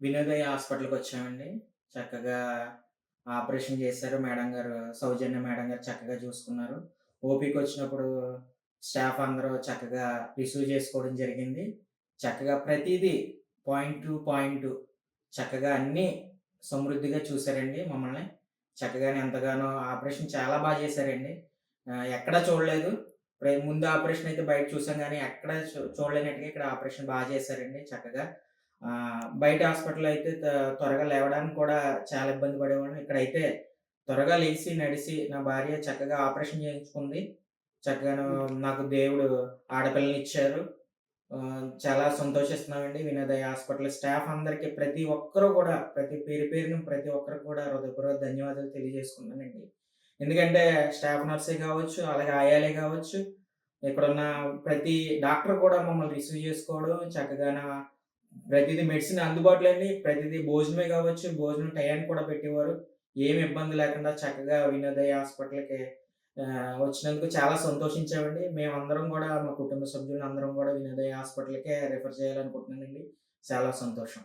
వినోదయ హాస్పిటల్‌కి వచ్చామండి. చక్కగా ఆపరేషన్ చేశారు. మేడం గారు, సౌజన్య మేడం గారు చక్కగా చూసుకున్నారు. ఓపీకొచ్చినప్పుడు స్టాఫ్ అందరూ చక్కగా రిసీవ్ చేసుకోవడం జరిగింది. చక్కగా ప్రతీదీ పాయింట్ టు పాయింట్ చక్కగా అన్నీ సమృద్ధిగా చూసారండి మమ్మల్ని. చక్కగానే ఎంతగానో ఆపరేషన్ చాలా చేశారండి. ఎక్కడా చూడలేదు. ముందు ఆపరేషన్ అయితే బయట చూసాం గానీ, ఎక్కడ చూడలేనట్టుగా ఇక్కడ ఆపరేషన్ చేశారండి చక్కగా. బయట హాస్పిటల్‌లో అయితే త్వరగా లేవడానికి కూడా చాలా ఇబ్బంది పడేవాడిని. ఇక్కడైతే త్వరగా లెగిసి, నడిసి నా భార్య చక్కగా ఆపరేషన్ చేయించుకుంది. చక్కగాను నాకు దేవుడు ఆడపిల్లనిచ్చారు. చాలా సంతోషిస్తున్నామండి. వినోదయ హాస్పిటల్ స్టాఫ్ అందరికి ప్రతి ఒక్కరు కూడా ప్రతి పేరు పేరున ప్రతి ఒక్కరికి కూడా హృదయపూర్వక ధన్యవాదాలు తెలియజేసుకున్నానండి. ఎందుకంటే స్టాఫ్ నర్సే కావచ్చు, అలాగే ఆయాలే కావచ్చు, ఇక్కడున్న ప్రతి డాక్టర్ కూడా మమ్మల్ని రిసీవ్ చేసుకోవడం చక్కగాన ప్రతీదీ మెడిసిన్ అందుబాటులో అండి. ప్రతీదీ భోజనమే కావచ్చు, భోజనం టయానికి కూడా పెట్టేవారు. ఏమి ఇబ్బంది లేకుండా చక్కగా వినోదయ హాస్పిటల్‌కి వచ్చినందుకు చాలా సంతోషించామండి. మేమందరం గూడా మా కుటుంబ సభ్యులందరం గూడా వినోదయ హాస్పిటల్‌కే రిఫర్ చేయాలనుకుంటున్నానండి. చాలా సంతోషం.